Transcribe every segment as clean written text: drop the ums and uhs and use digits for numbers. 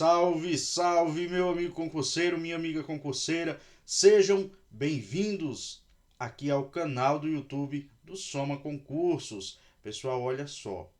Salve, salve, meu amigo concurseiro, minha amiga concurseira. Sejam bem-vindos aqui ao canal do YouTube do Soma Concursos. Pessoal, olha só,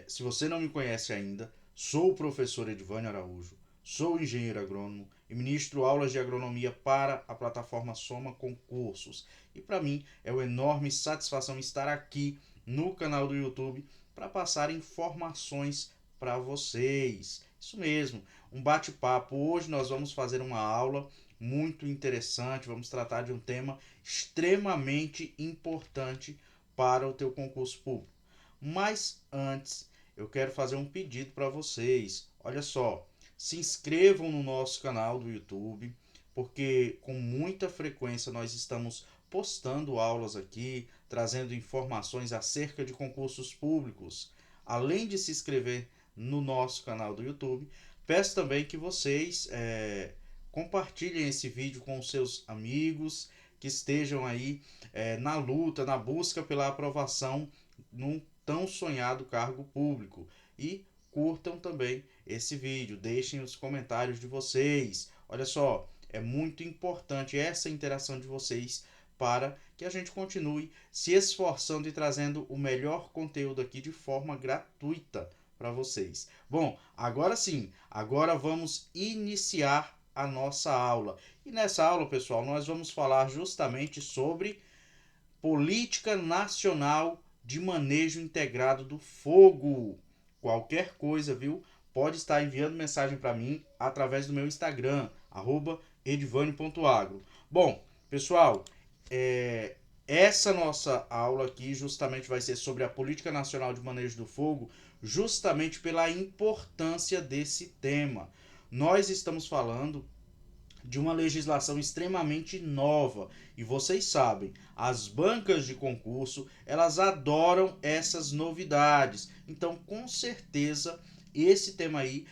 se você não me conhece ainda, sou o professor Edvânio Araújo, sou engenheiro agrônomo e ministro aulas de agronomia para a plataforma Soma Concursos. E para mim é uma enorme satisfação estar aqui no canal do YouTube para passar informações para vocês. Isso mesmo, um bate-papo. Hoje nós vamos fazer uma aula muito interessante, vamos tratar de um tema extremamente importante para o teu concurso público. Mas antes, eu quero fazer um pedido para vocês. Olha só, se inscrevam no nosso canal do YouTube, porque com muita frequência nós estamos postando aulas aqui, trazendo informações acerca de concursos públicos. Além de se inscrever no nosso canal do YouTube, peço também que vocês compartilhem esse vídeo com os seus amigos que estejam aí na luta, na busca pela aprovação num tão sonhado cargo público. E curtam também esse vídeo, deixem os comentários de vocês. Olha só, é muito importante essa interação de vocês para que a gente continue se esforçando e trazendo o melhor conteúdo aqui de forma gratuita para vocês. Bom, agora sim, agora vamos iniciar a nossa aula. E nessa aula, pessoal, nós vamos falar justamente sobre Política Nacional de Manejo Integrado do Fogo. Qualquer coisa, viu? Pode estar enviando mensagem para mim através do meu Instagram, @edvânio.agro. Bom, pessoal, essa nossa aula aqui justamente vai ser sobre a Política Nacional de Manejo do Fogo, justamente pela importância desse tema. Nós estamos falando de uma legislação extremamente nova e vocês sabem, as bancas de concurso, elas adoram essas novidades. Então, com certeza, esse tema aí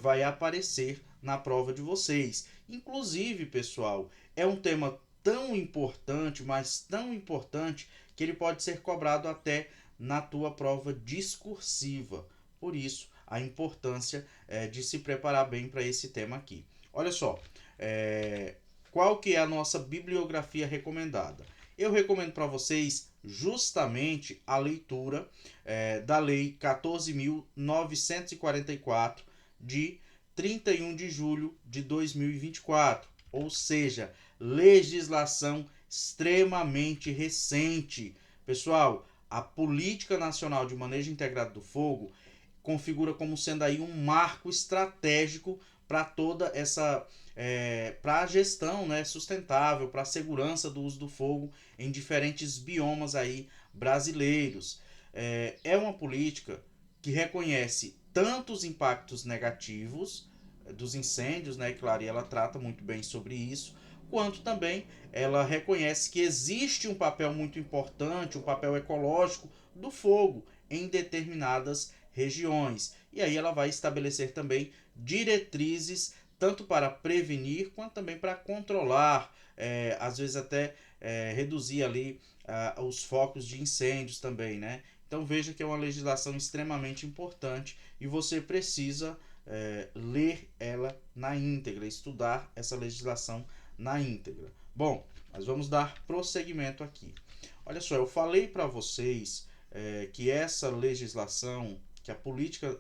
vai aparecer na prova de vocês. Inclusive, pessoal, é um tema tão importante, mas tão importante, que ele pode ser cobrado até na tua prova discursiva. Por isso, a importância de se preparar bem para esse tema aqui. Olha só, qual que é a nossa bibliografia recomendada? Eu recomendo para vocês justamente a leitura da Lei 14.944 de 31 de julho de 2024, ou seja, legislação extremamente recente. Pessoal, a Política Nacional de Manejo Integrado do Fogo configura como sendo aí um marco estratégico para toda essa para a gestão, né, sustentável, para a segurança do uso do fogo em diferentes biomas aí brasileiros. É uma política que reconhece tanto os impactos negativos dos incêndios, né, e claro, ela trata muito bem sobre isso, quanto também ela reconhece que existe um papel muito importante, um papel ecológico do fogo em determinadas regiões. E aí ela vai estabelecer também diretrizes tanto para prevenir quanto também para controlar, às vezes até reduzir ali os focos de incêndios também, né? Então veja que é uma legislação extremamente importante e você precisa ler ela na íntegra, estudar essa legislação na íntegra. Bom, nós vamos dar prosseguimento aqui. Olha só, eu falei para vocês que essa legislação, que a Política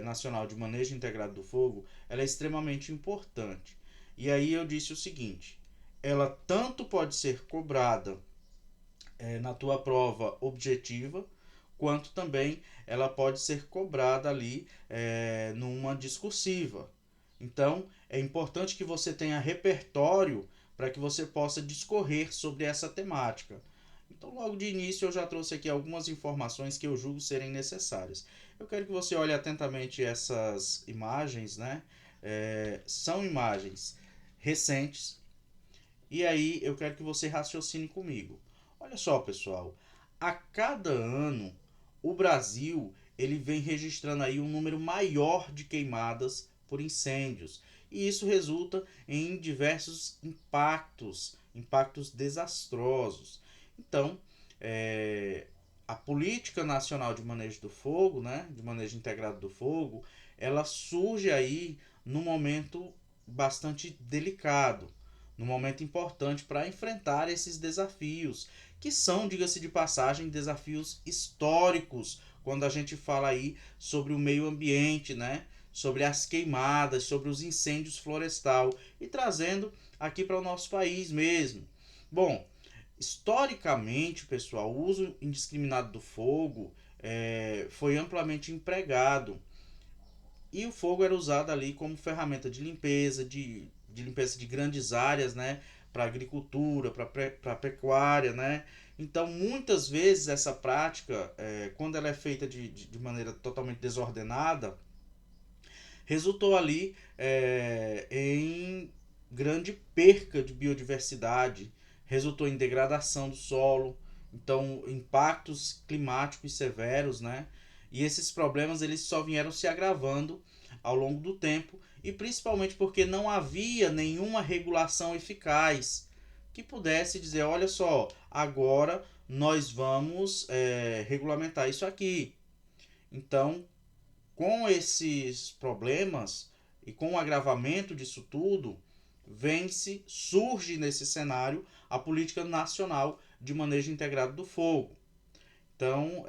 Nacional de Manejo Integrado do Fogo, ela é extremamente importante. E aí eu disse o seguinte, ela tanto pode ser cobrada na tua prova objetiva, quanto também ela pode ser cobrada ali numa discursiva. Então, é importante que você tenha repertório para que você possa discorrer sobre essa temática. Então, logo de início, eu já trouxe aqui algumas informações que eu julgo serem necessárias. Eu quero que você olhe atentamente essas imagens, né? São imagens recentes. E aí, eu quero que você raciocine comigo. Olha só, pessoal. A cada ano, o Brasil ele vem registrando aí um número maior de queimadas por incêndios. E isso resulta em diversos impactos desastrosos. Então, a Política Nacional de Manejo do Fogo, né, de Manejo Integrado do Fogo, ela surge aí num momento bastante delicado, num momento importante para enfrentar esses desafios, que são, diga-se de passagem, desafios históricos, quando a gente fala aí sobre o meio ambiente, né? Sobre as queimadas, sobre os incêndios florestal e trazendo aqui para o nosso país mesmo. Bom, historicamente, pessoal, o uso indiscriminado do fogo foi amplamente empregado e o fogo era usado ali como ferramenta de limpeza, de limpeza de grandes áreas, né? Para agricultura, para pecuária, né? Então, muitas vezes essa prática, quando ela é feita de maneira totalmente desordenada, resultou ali em grande perca de biodiversidade, resultou em degradação do solo, então impactos climáticos severos, né? E esses problemas eles só vieram se agravando ao longo do tempo e principalmente porque não havia nenhuma regulação eficaz que pudesse dizer, olha só, agora nós vamos regulamentar isso aqui. Então, com esses problemas e com o agravamento disso tudo, surge nesse cenário a Política Nacional de Manejo Integrado do Fogo. Então,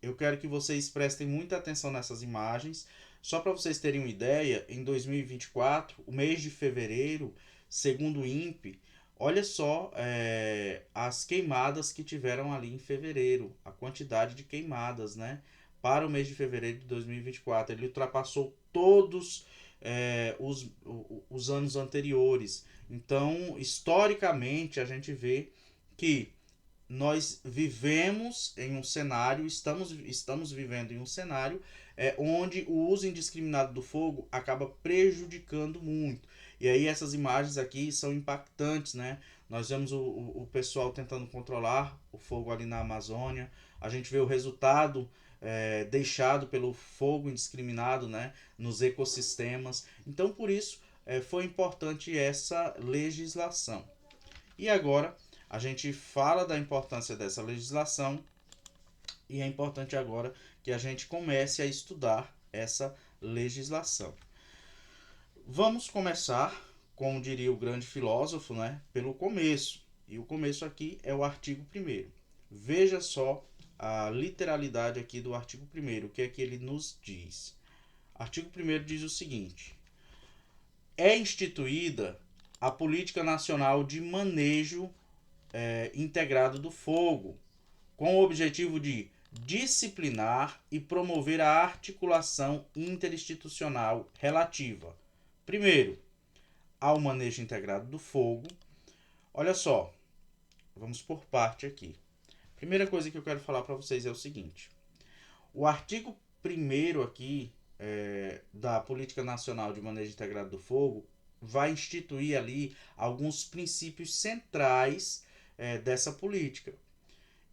eu quero que vocês prestem muita atenção nessas imagens. Só para vocês terem uma ideia, em 2024, o mês de fevereiro, segundo o INPE, olha só as queimadas que tiveram ali em fevereiro, a quantidade de queimadas, né? Para o mês de fevereiro de 2024. Ele ultrapassou todos os anos anteriores. Então, historicamente, a gente vê que nós vivemos em um cenário, estamos vivendo em um cenário onde o uso indiscriminado do fogo acaba prejudicando muito. E aí essas imagens aqui são impactantes, né? Nós vemos o pessoal tentando controlar o fogo ali na Amazônia, a gente vê o resultado deixado pelo fogo indiscriminado, né, nos ecossistemas. Então, por isso, foi importante essa legislação. E agora, a gente fala da importância dessa legislação e é importante agora que a gente comece a estudar essa legislação. Vamos começar, como diria o grande filósofo, né, pelo começo. E o começo aqui é o artigo 1º. Veja só a literalidade aqui do artigo 1º, o que é que ele nos diz. Artigo 1º diz o seguinte: é instituída a Política Nacional de Manejo integrado do fogo, com o objetivo de disciplinar e promover a articulação interinstitucional relativa, primeiro, ao manejo integrado do fogo. Olha só, vamos por parte aqui. Primeira coisa que eu quero falar para vocês é o seguinte: o artigo 1º aqui da Política Nacional de Manejo Integrado do Fogo vai instituir ali alguns princípios centrais dessa política.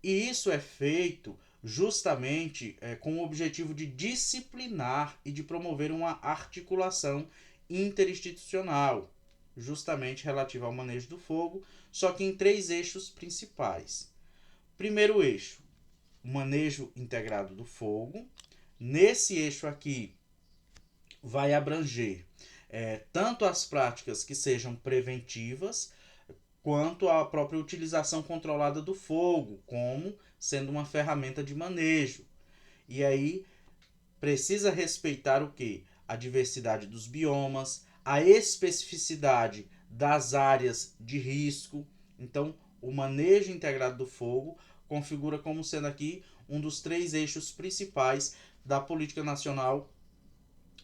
E isso é feito justamente com o objetivo de disciplinar e de promover uma articulação interinstitucional, justamente relativa ao manejo do fogo, só que em 3 eixos principais. Primeiro eixo, manejo integrado do fogo. Nesse eixo aqui vai abranger tanto as práticas que sejam preventivas, quanto à própria utilização controlada do fogo, como sendo uma ferramenta de manejo. E aí precisa respeitar o quê? A diversidade dos biomas, a especificidade das áreas de risco. Então, o manejo integrado do fogo configura como sendo aqui um dos 3 eixos principais da Política Nacional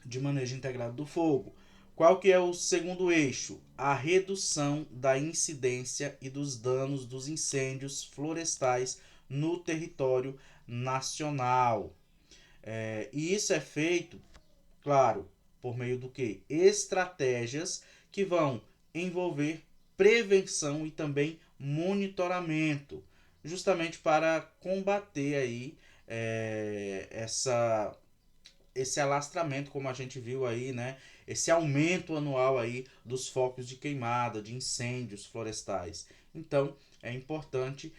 de Manejo Integrado do Fogo. Qual que é o segundo eixo? A redução da incidência e dos danos dos incêndios florestais no território nacional. E isso é feito, claro, por meio do que? Estratégias que vão envolver prevenção e também monitoramento, justamente para combater aí esse alastramento, como a gente viu aí, né? Esse aumento anual aí dos focos de queimada, de incêndios florestais. Então, é importante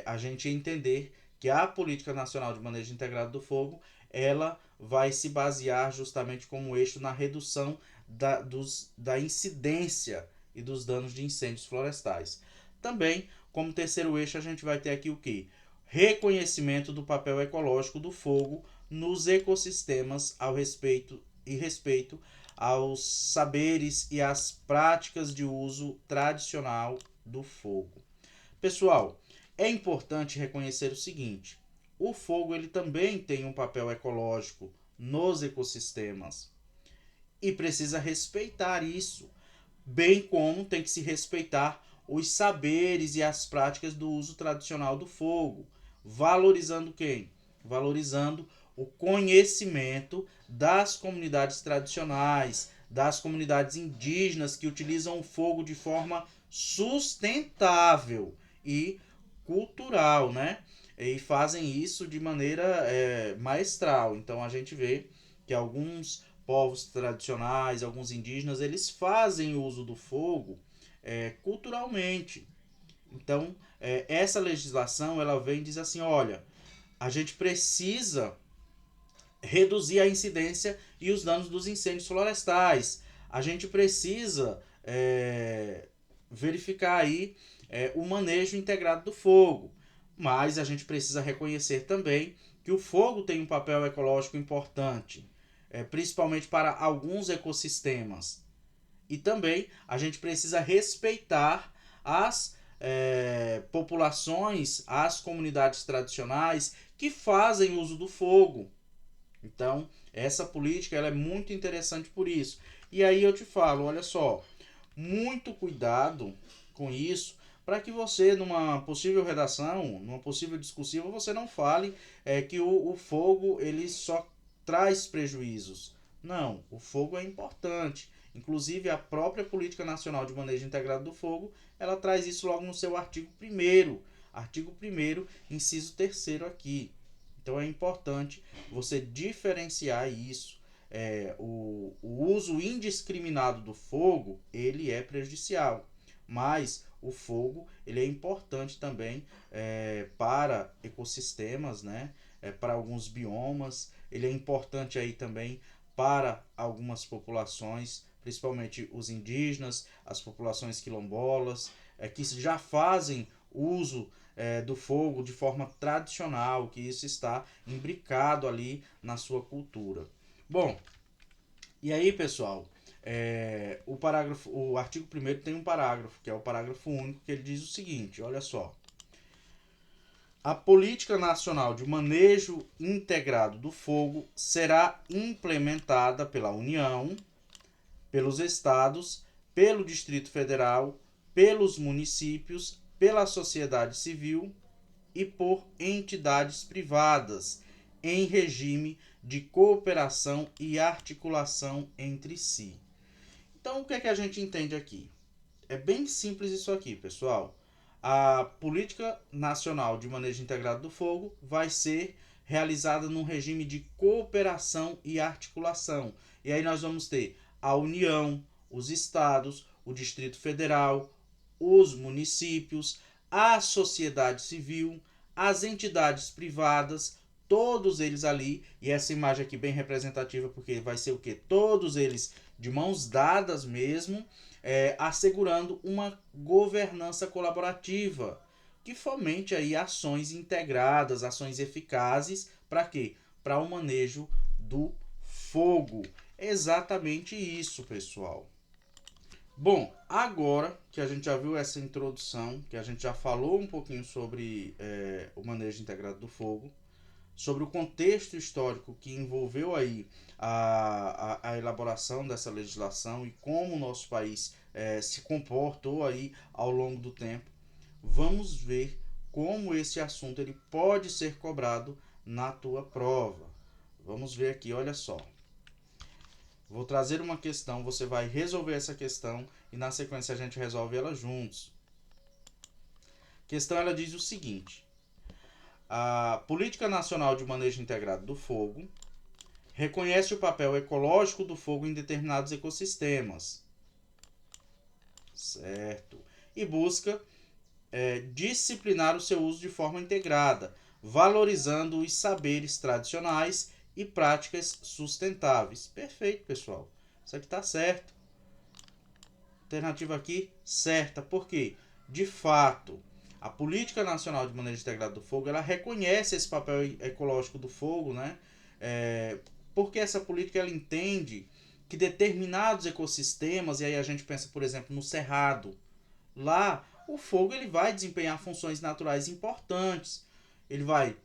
a gente entender que a Política Nacional de Manejo Integrado do Fogo, ela vai se basear justamente como eixo na redução da incidência e dos danos de incêndios florestais. Também, como terceiro eixo, a gente vai ter aqui o que? Reconhecimento do papel ecológico do fogo nos ecossistemas respeito aos saberes e às práticas de uso tradicional do fogo. Pessoal, é importante reconhecer o seguinte: o fogo ele também tem um papel ecológico nos ecossistemas e precisa respeitar isso, bem como tem que se respeitar os saberes e as práticas do uso tradicional do fogo, valorizando quem? Valorizando o conhecimento das comunidades tradicionais, das comunidades indígenas que utilizam o fogo de forma sustentável e cultural, né? E fazem isso de maneira maestral. Então a gente vê que alguns povos tradicionais, alguns indígenas, eles fazem uso do fogo culturalmente. Então, essa legislação ela vem e diz assim, olha, a gente precisa reduzir a incidência e os danos dos incêndios florestais. A gente precisa verificar aí o manejo integrado do fogo. Mas a gente precisa reconhecer também que o fogo tem um papel ecológico importante, principalmente para alguns ecossistemas. E também a gente precisa respeitar as populações, as comunidades tradicionais que fazem uso do fogo. Então, essa política ela é muito interessante por isso. E aí eu te falo, olha só, muito cuidado com isso, para que você, numa possível redação, numa possível discussiva, você não fale que o fogo ele só traz prejuízos. Não, o fogo é importante. Inclusive, a própria Política Nacional de Manejo Integrado do Fogo, ela traz isso logo no seu artigo 1º. Artigo 1º, inciso 3º aqui. Então, é importante você diferenciar isso. O uso indiscriminado do fogo, ele é prejudicial. Mas o fogo ele é importante também para ecossistemas, né? Para alguns biomas. Ele é importante aí também para algumas populações, principalmente os indígenas, as populações quilombolas, que já fazem uso do fogo de forma tradicional, que isso está imbricado ali na sua cultura. Bom, e aí, pessoal, o artigo 1º tem um parágrafo, que é o parágrafo único, que ele diz o seguinte, olha só. A Política Nacional de Manejo Integrado do Fogo será implementada pela União, pelos estados, pelo Distrito Federal, pelos municípios, pela sociedade civil e por entidades privadas, em regime de cooperação e articulação entre si. Então, o que é que a gente entende aqui? É bem simples isso aqui, pessoal. A Política Nacional de Manejo Integrado do Fogo vai ser realizada num regime de cooperação e articulação. E aí nós vamos ter a União, os estados, o Distrito Federal, os municípios, a sociedade civil, as entidades privadas, todos eles ali, e essa imagem aqui bem representativa porque vai ser o que? Todos eles de mãos dadas mesmo, assegurando uma governança colaborativa que fomente aí ações integradas, ações eficazes, para quê? Para o manejo do fogo. Exatamente isso, pessoal. Bom, agora que a gente já viu essa introdução, que a gente já falou um pouquinho sobre o manejo integrado do fogo, sobre o contexto histórico que envolveu aí a elaboração dessa legislação e como o nosso país se comportou aí ao longo do tempo, vamos ver como esse assunto ele pode ser cobrado na tua prova. Vamos ver aqui, olha só. Vou trazer uma questão, você vai resolver essa questão e na sequência a gente resolve ela juntos. A questão ela diz o seguinte: a Política Nacional de Manejo Integrado do Fogo reconhece o papel ecológico do fogo em determinados ecossistemas, certo? E busca disciplinar o seu uso de forma integrada, valorizando os saberes tradicionais e práticas sustentáveis. Perfeito, pessoal. Isso aqui está certo. Alternativa aqui certa. Por quê? De fato, a Política Nacional de Manejo Integrado do Fogo, ela reconhece esse papel ecológico do fogo, né? Porque essa política ela entende que determinados ecossistemas, e aí a gente pensa, por exemplo, no cerrado, lá o fogo ele vai desempenhar funções naturais importantes. Ele vai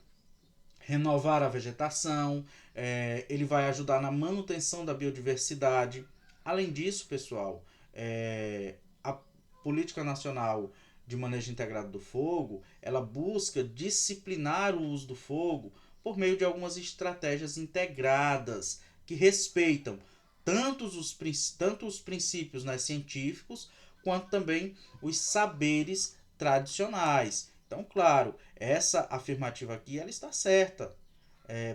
renovar a vegetação, ele vai ajudar na manutenção da biodiversidade. Além disso, pessoal, a Política Nacional de Manejo Integrado do Fogo, ela busca disciplinar o uso do fogo por meio de algumas estratégias integradas que respeitam tanto os princípios, né, científicos, quanto também os saberes tradicionais. Então, claro, essa afirmativa aqui ela está certa.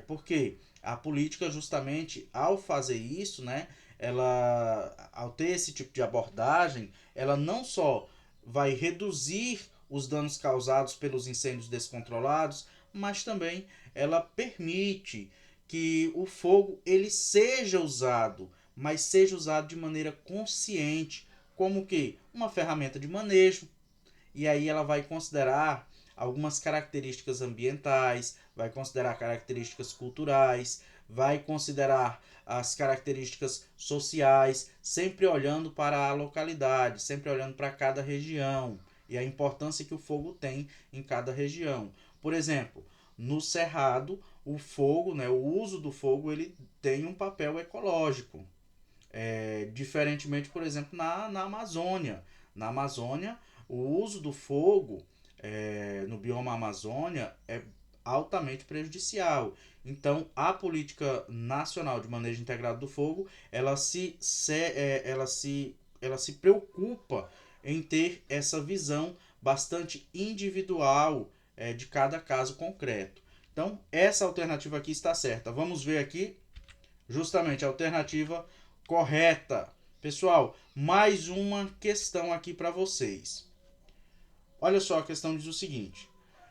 Porque a política, justamente ao fazer isso, né, ela, ao ter esse tipo de abordagem, ela não só vai reduzir os danos causados pelos incêndios descontrolados, mas também ela permite que o fogo ele seja usado, mas seja usado de maneira consciente, como que uma ferramenta de manejo. E aí ela vai considerar algumas características ambientais, vai considerar características culturais, vai considerar as características sociais, sempre olhando para a localidade, sempre olhando para cada região e a importância que o fogo tem em cada região. Por exemplo, no cerrado, o fogo, né, o uso do fogo, ele tem um papel ecológico. Diferentemente, por exemplo, na Amazônia. Na Amazônia, o uso do fogo no bioma Amazônia é altamente prejudicial. Então, a Política Nacional de Manejo Integrado do Fogo, ela se preocupa em ter essa visão bastante individual de cada caso concreto. Então, essa alternativa aqui está certa. Vamos ver aqui justamente a alternativa correta. Pessoal, mais uma questão aqui para vocês. Olha só, a questão diz o seguinte: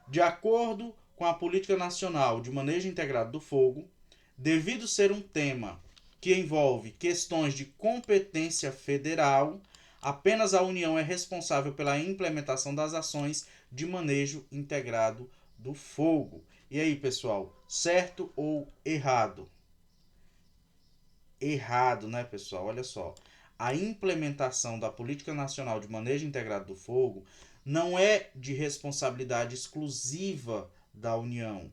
de acordo com a Política Nacional de Manejo Integrado do Fogo, devido ser um tema que envolve questões de competência federal, apenas a União é responsável pela implementação das ações de manejo integrado do fogo. E aí, pessoal, certo ou errado? Errado, né, pessoal? Olha só. A implementação da Política Nacional de Manejo Integrado do Fogo não é de responsabilidade exclusiva da União.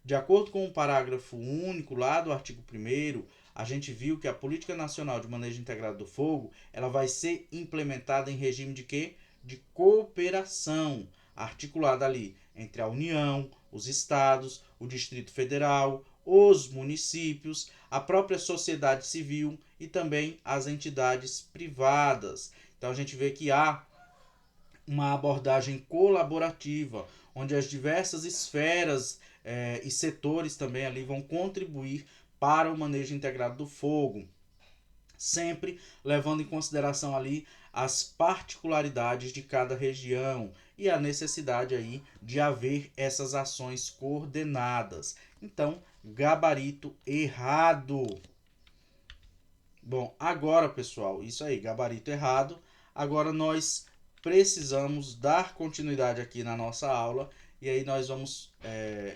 De acordo com o parágrafo único lá do artigo 1º, a gente viu que a Política Nacional de Manejo Integrado do Fogo, ela vai ser implementada em regime de quê? De cooperação, articulada ali entre a União, os estados, o Distrito Federal, os municípios, a própria sociedade civil e também as entidades privadas. Então a gente vê que há uma abordagem colaborativa, onde as diversas esferas e setores também ali vão contribuir para o manejo integrado do fogo, sempre levando em consideração ali as particularidades de cada região e a necessidade aí de haver essas ações coordenadas. Então, gabarito errado. Bom, agora, pessoal, isso aí, gabarito errado. Agora nós precisamos dar continuidade aqui na nossa aula e aí nós vamos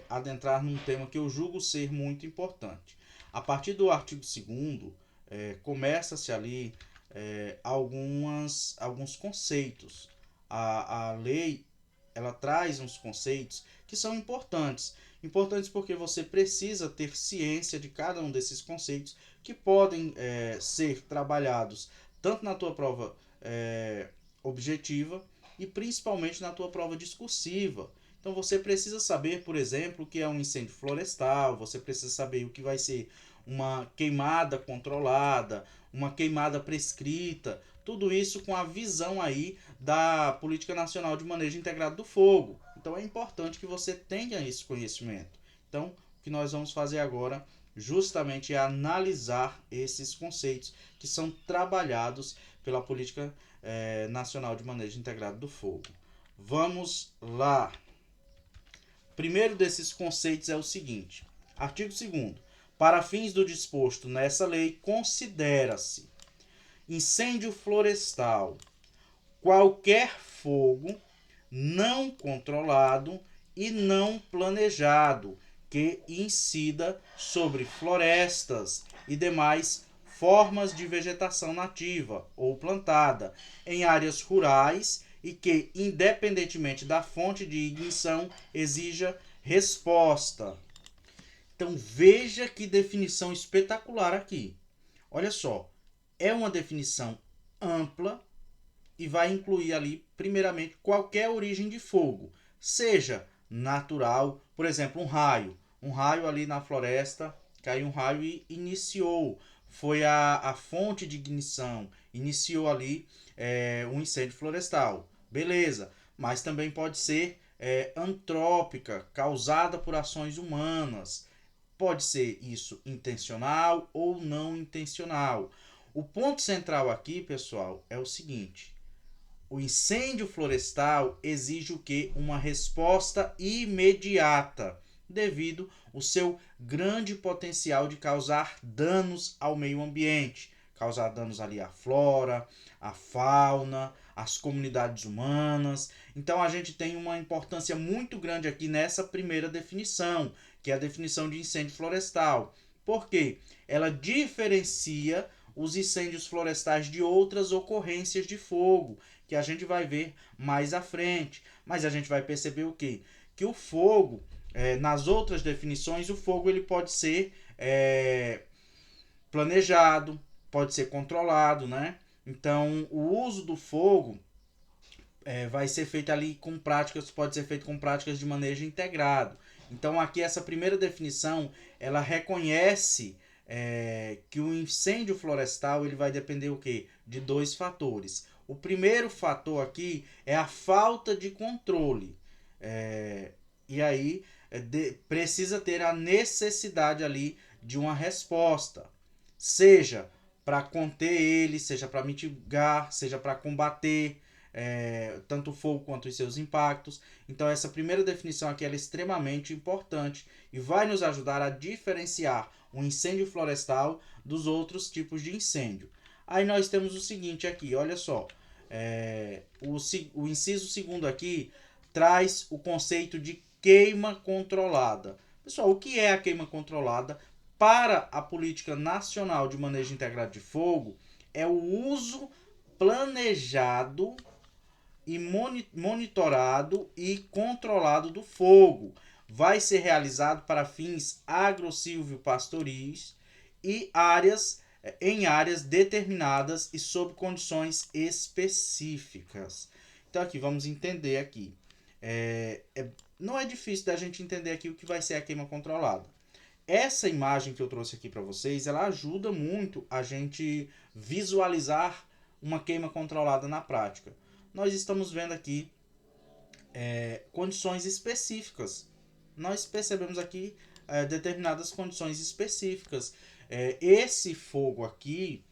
adentrar num tema que eu julgo ser muito importante. A partir do artigo 2º, começa-se ali alguns conceitos. A lei ela traz uns conceitos que são importantes. Importantes porque você precisa ter ciência de cada um desses conceitos que podem ser trabalhados tanto na tua prova objetiva e principalmente na tua prova discursiva. Então você precisa saber, por exemplo, o que é um incêndio florestal, você precisa saber o que vai ser uma queimada controlada, uma queimada prescrita, tudo isso com a visão aí da Política Nacional de Manejo Integrado do Fogo. Então é importante que você tenha esse conhecimento. Então, o que nós vamos fazer agora justamente é analisar esses conceitos que são trabalhados pela Política Nacional de Manejo Integrado do Fogo. Vamos lá. Primeiro desses conceitos é o seguinte: artigo 2º. Para fins do disposto nessa lei, considera-se incêndio florestal qualquer fogo não controlado e não planejado que incida sobre florestas e demais formas de vegetação nativa ou plantada em áreas rurais e que, independentemente da fonte de ignição, exija resposta. Então veja que definição espetacular aqui. Olha só, é uma definição ampla e vai incluir ali, primeiramente, qualquer origem de fogo, seja natural, por exemplo, um raio. Um raio ali na floresta, caiu um raio e iniciou. Foi a fonte de ignição, iniciou ali um incêndio florestal. Beleza, mas também pode ser antrópica, causada por ações humanas. Pode ser isso intencional ou não intencional. O ponto central aqui, pessoal, é o seguinte: o incêndio florestal exige o quê? Uma resposta imediata, devido ao seu grande potencial de causar danos ao meio ambiente, causar danos ali à flora, à fauna, às comunidades humanas. Então a gente tem uma importância muito grande aqui nessa primeira definição, que é a definição de incêndio florestal. Por quê? Ela diferencia os incêndios florestais de outras ocorrências de fogo, que a gente vai ver mais à frente. Mas a gente vai perceber o quê? Que o fogo, nas outras definições, o fogo ele pode ser planejado, pode ser controlado, né? Então, o uso do fogo vai ser feito ali com práticas, pode ser feito com práticas de manejo integrado. Então, aqui essa primeira definição, ela reconhece que o incêndio florestal ele vai depender o quê? De dois fatores. O primeiro fator aqui é a falta de controle. E aí precisa ter a necessidade ali de uma resposta. Seja para conter ele, seja para mitigar, seja para combater tanto o fogo quanto os seus impactos. Então essa primeira definição aqui ela é extremamente importante e vai nos ajudar a diferenciar o incêndio florestal dos outros tipos de incêndio. Aí nós temos o seguinte aqui, olha só, o inciso segundo aqui traz o conceito de queima controlada. Pessoal, o que é a queima controlada? Para a Política Nacional de Manejo Integrado de Fogo, é o uso planejado e monitorado e controlado do fogo. Vai ser realizado para fins agro-silvio-pastoris e em áreas determinadas e sob condições específicas. Então aqui vamos entender aqui. Não é difícil da gente entender aqui o que vai ser a queima controlada. Essa imagem que eu trouxe aqui para vocês, ela ajuda muito a gente visualizar uma queima controlada na prática. Nós estamos vendo aqui condições específicas. Nós percebemos aqui determinadas condições específicas. Esse fogo aqui,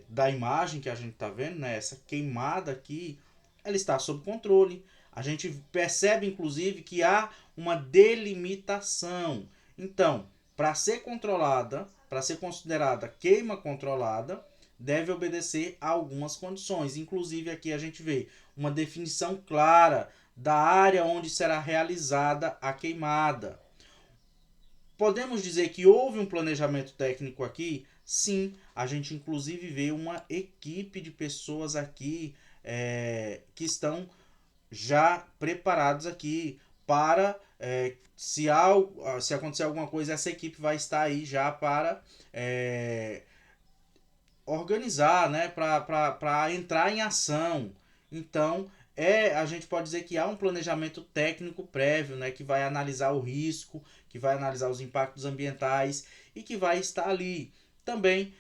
da imagem que a gente está vendo, né, essa queimada aqui, ela está sob controle. A gente percebe, inclusive, que há uma delimitação. Então, para ser controlada, para ser considerada queima controlada, deve obedecer a algumas condições. Inclusive, aqui a gente vê uma definição clara da área onde será realizada a queimada. Podemos dizer que houve um planejamento técnico aqui? Sim, a gente inclusive vê uma equipe de pessoas aqui que estão já preparados aqui para se acontecer alguma coisa, essa equipe vai estar aí já para organizar, né, para entrar em ação. Então, a gente pode dizer que há um planejamento técnico prévio, né, que vai analisar o risco, que vai analisar os impactos ambientais e que vai estar ali. Também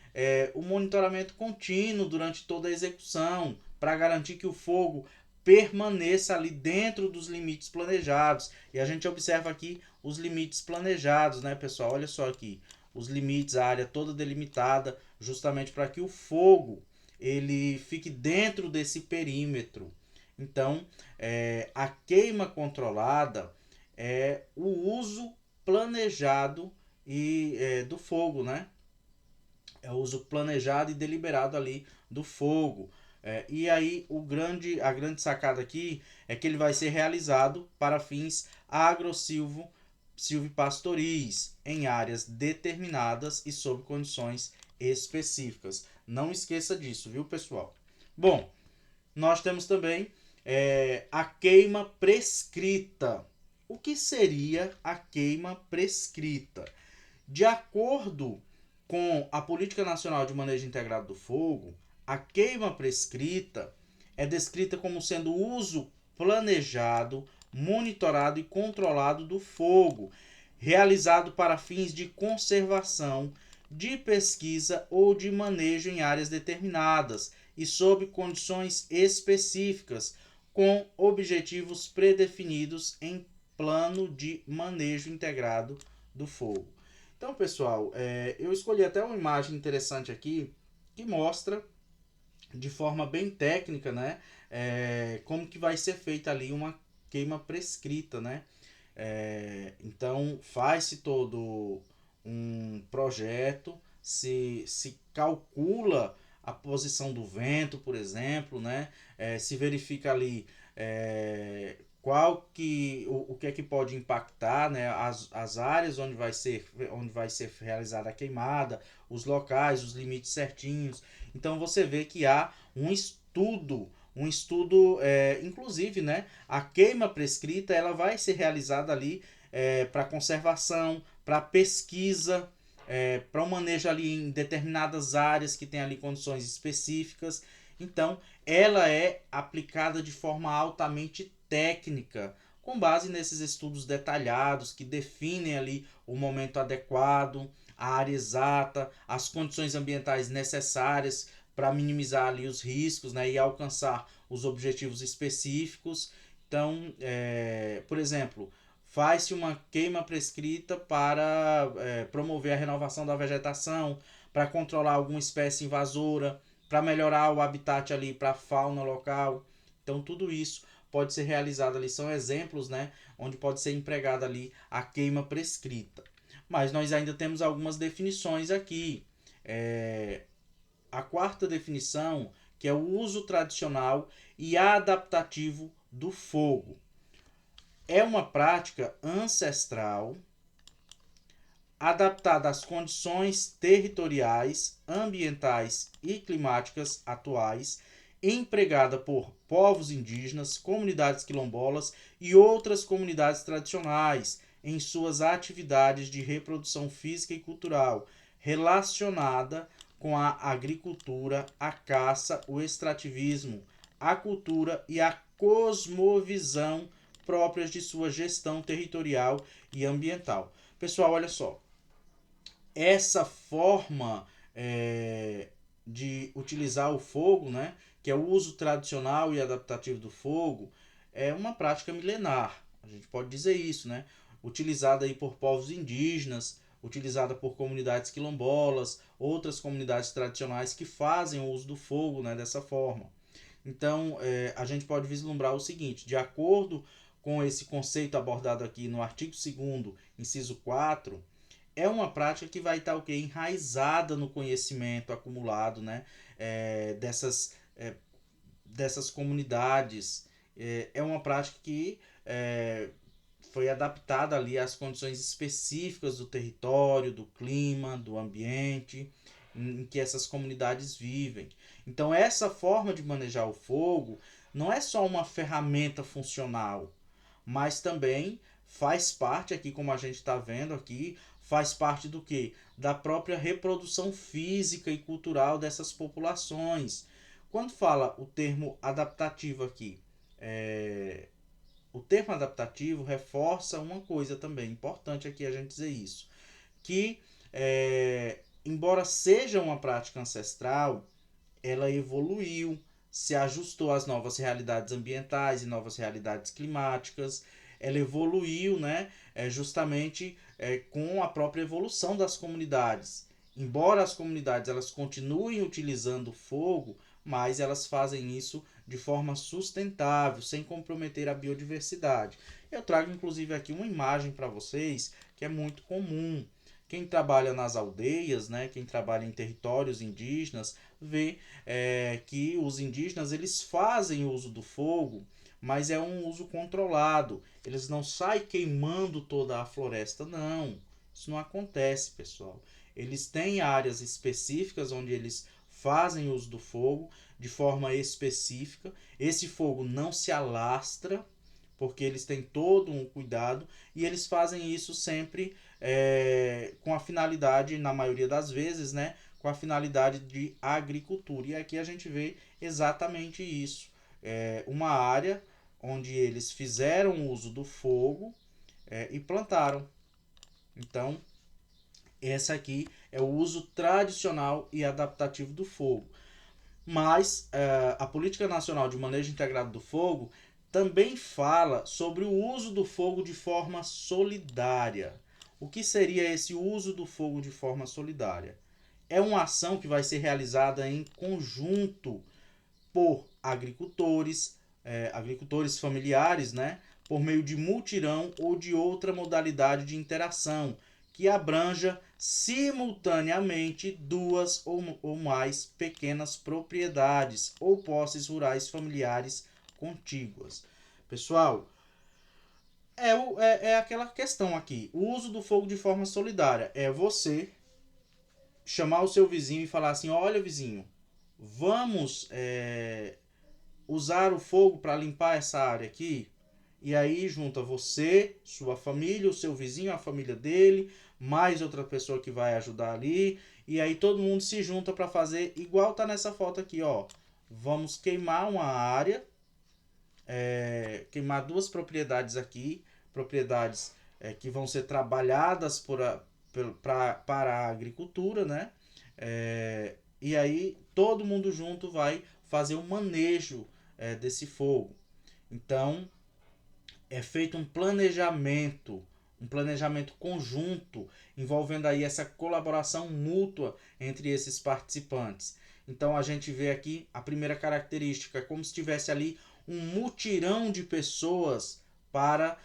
o monitoramento contínuo durante toda a execução, para garantir que o fogo permaneça ali dentro dos limites planejados. E a gente observa aqui os limites planejados, né, pessoal? Olha só aqui, os limites, a área toda delimitada, justamente para que o fogo ele fique dentro desse perímetro. Então, a queima controlada é o uso planejado do fogo, né? É o uso planejado e deliberado ali do fogo. E aí a grande sacada aqui é que ele vai ser realizado para fins silvipastoris em áreas determinadas e sob condições específicas. Não esqueça disso, viu, pessoal? Bom, nós temos também a queima prescrita. O que seria a queima prescrita? De acordo com a Política Nacional de Manejo Integrado do Fogo, a queima prescrita é descrita como sendo o uso planejado, monitorado e controlado do fogo, realizado para fins de conservação, de pesquisa ou de manejo em áreas determinadas e sob condições específicas, com objetivos predefinidos em plano de manejo integrado do fogo. Então, pessoal, eu escolhi até uma imagem interessante aqui que mostra de forma bem técnica, né, como que vai ser feita ali uma queima prescrita, né? Então, faz-se todo um projeto, se calcula a posição do vento, por exemplo, né? Se verifica ali o que é que pode impactar, né? As áreas onde vai ser realizada a queimada, os locais, os limites certinhos. Então você vê que há um estudo, inclusive, né? A queima prescrita ela vai ser realizada ali para conservação, para pesquisa, para um manejo ali em determinadas áreas que tem ali condições específicas. Então, ela é aplicada de forma altamente técnica, com base nesses estudos detalhados que definem ali o momento adequado, a área exata, as condições ambientais necessárias para minimizar ali os riscos, né, e alcançar os objetivos específicos. Então, por exemplo, faz-se uma queima prescrita para promover a renovação da vegetação, para controlar alguma espécie invasora, para melhorar o habitat ali para a fauna local. Então, tudo isso pode ser realizado ali, são exemplos, né, onde pode ser empregada ali a queima prescrita. Mas nós ainda temos algumas definições aqui. A quarta definição, que é o uso tradicional e adaptativo do fogo. É uma prática ancestral adaptada às condições territoriais, ambientais e climáticas atuais, empregada por povos indígenas, comunidades quilombolas e outras comunidades tradicionais em suas atividades de reprodução física e cultural, relacionada com a agricultura, a caça, o extrativismo, a cultura e a cosmovisão próprias de sua gestão territorial e ambiental. Pessoal, olha só, essa forma de utilizar o fogo, né, que é o uso tradicional e adaptativo do fogo, é uma prática milenar. A gente pode dizer isso, né? Utilizada aí por povos indígenas, utilizada por comunidades quilombolas, outras comunidades tradicionais que fazem o uso do fogo, né, dessa forma. Então, a gente pode vislumbrar o seguinte: de acordo com esse conceito abordado aqui no artigo 2º, inciso 4, é uma prática que vai estar enraizada no conhecimento acumulado, né, dessas comunidades. É uma prática que foi adaptada ali às condições específicas do território, do clima, do ambiente em que essas comunidades vivem. Então, essa forma de manejar o fogo não é só uma ferramenta funcional, mas também faz parte aqui, como a gente está vendo aqui, faz parte do que? Da própria reprodução física e cultural dessas populações. Quando fala o termo adaptativo aqui, o termo adaptativo reforça uma coisa também, importante aqui a gente dizer isso, que embora seja uma prática ancestral, ela evoluiu, se ajustou às novas realidades ambientais e novas realidades climáticas. Ela evoluiu, né, justamente com a própria evolução das comunidades. Embora as comunidades elas continuem utilizando o fogo, mas elas fazem isso de forma sustentável, sem comprometer a biodiversidade. Eu trago inclusive aqui uma imagem para vocês que é muito comum, Quem trabalha nas aldeias, né, quem trabalha em territórios indígenas, vê que os indígenas eles fazem uso do fogo, mas é um uso controlado. Eles não saem queimando toda a floresta, não. Isso não acontece, pessoal. Eles têm áreas específicas onde eles fazem uso do fogo de forma específica. Esse fogo não se alastra, porque eles têm todo um cuidado e eles fazem isso sempre com a finalidade, na maioria das vezes, né, com a finalidade de agricultura. E aqui a gente vê exatamente isso. Uma área onde eles fizeram uso do fogo e plantaram. Então, esse aqui é o uso tradicional e adaptativo do fogo. Mas a Política Nacional de Manejo Integrado do Fogo também fala sobre o uso do fogo de forma solidária. O que seria esse uso do fogo de forma solidária? É uma ação que vai ser realizada em conjunto por agricultores, agricultores familiares, né, por meio de mutirão ou de outra modalidade de interação, que abranja simultaneamente duas ou mais pequenas propriedades ou posses rurais familiares contíguas. Pessoal, é aquela questão aqui. O uso do fogo de forma solidária é você chamar o seu vizinho e falar assim: olha, vizinho, vamos usar o fogo para limpar essa área aqui. E aí junta você, sua família, o seu vizinho, a família dele, mais outra pessoa que vai ajudar ali. E aí todo mundo se junta para fazer igual tá nessa foto aqui, ó. Vamos queimar uma área, queimar duas propriedades aqui, propriedades que vão ser trabalhadas para a agricultura, né? E aí todo mundo junto vai fazer um manejo desse fogo. Então é feito um planejamento conjunto, envolvendo aí essa colaboração mútua entre esses participantes. Então a gente vê aqui a primeira característica, como se tivesse ali um mutirão de pessoas para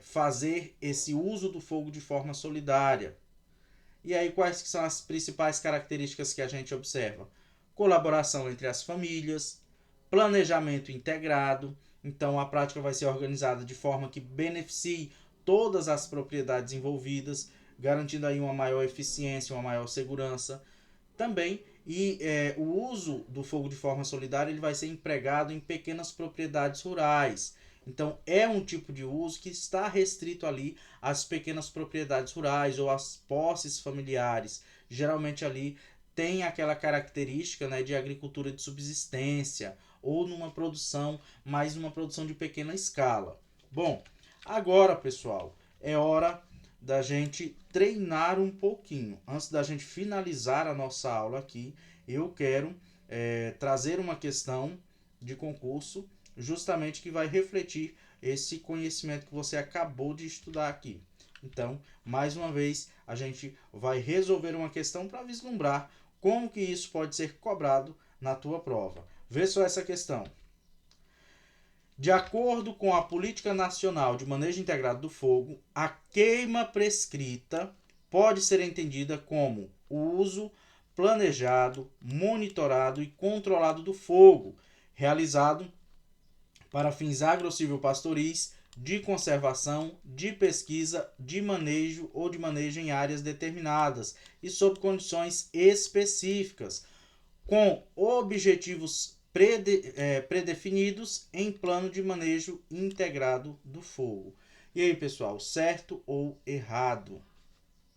fazer esse uso do fogo de forma solidária. E aí quais que são as principais características que a gente observa? Colaboração entre as famílias, planejamento integrado. Então a prática vai ser organizada de forma que beneficie todas as propriedades envolvidas, garantindo aí uma maior eficiência, uma maior segurança. Também o uso do fogo de forma solidária ele vai ser empregado em pequenas propriedades rurais. Então é um tipo de uso que está restrito ali às pequenas propriedades rurais ou às posses familiares. Geralmente ali tem aquela característica, né, de agricultura de subsistência ou numa produção, mais uma produção de pequena escala. Bom, agora pessoal, é hora da gente treinar um pouquinho. Antes da gente finalizar a nossa aula aqui, eu quero trazer uma questão de concurso justamente que vai refletir esse conhecimento que você acabou de estudar aqui. Então, mais uma vez, a gente vai resolver uma questão para vislumbrar como que isso pode ser cobrado na tua prova. Vê só essa questão. De acordo com a Política Nacional de Manejo Integrado do Fogo, a queima prescrita pode ser entendida como o uso planejado, monitorado e controlado do fogo, realizado para fins agrocivil-pastoris, de conservação, de pesquisa, de manejo ou de manejo em áreas determinadas e sob condições específicas, com objetivos predefinidos em plano de manejo integrado do fogo. E aí, pessoal, certo ou errado?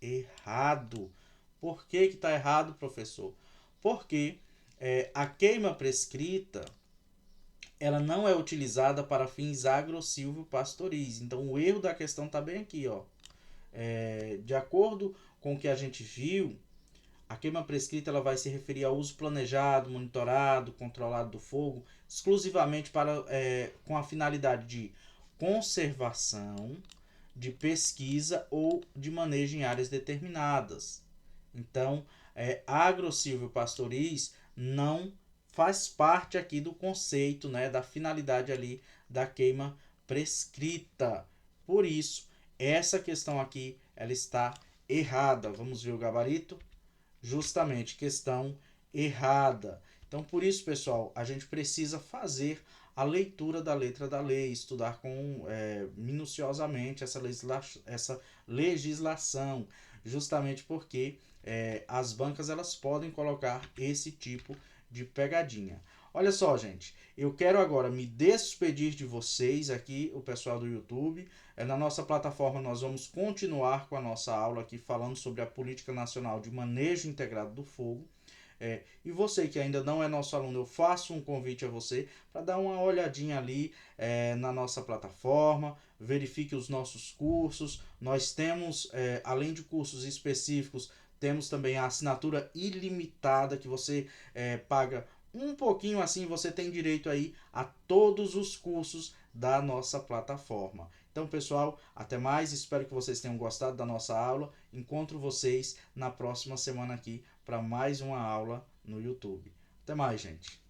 Errado. Por que está errado, professor? Porque a queima prescrita ela não é utilizada para fins agrossilvo-pastoris. Então, o erro da questão está bem aqui, ó. De acordo com o que a gente viu, a queima prescrita ela vai se referir ao uso planejado, monitorado, controlado do fogo, exclusivamente com a finalidade de conservação, de pesquisa ou de manejo em áreas determinadas. Então, agrossilvo-pastoris não faz parte aqui do conceito, né, da finalidade ali da queima prescrita. Por isso, essa questão aqui ela está errada. Vamos ver o gabarito? Justamente, questão errada. Então, por isso, pessoal, a gente precisa fazer a leitura da letra da lei, estudar minuciosamente essa legislação, justamente porque as bancas elas podem colocar esse tipo de pegadinha. Olha só, gente, eu quero agora me despedir de vocês aqui, o pessoal do YouTube. Na nossa plataforma nós vamos continuar com a nossa aula aqui falando sobre a Política Nacional de Manejo Integrado do Fogo. E você que ainda não é nosso aluno, eu faço um convite a você para dar uma olhadinha ali na nossa plataforma, verifique os nossos cursos. Nós temos, além de cursos específicos, temos também a assinatura ilimitada que você paga um pouquinho assim, você tem direito aí a todos os cursos da nossa plataforma. Então, pessoal, até mais. Espero que vocês tenham gostado da nossa aula. Encontro vocês na próxima semana aqui para mais uma aula no YouTube. Até mais, gente.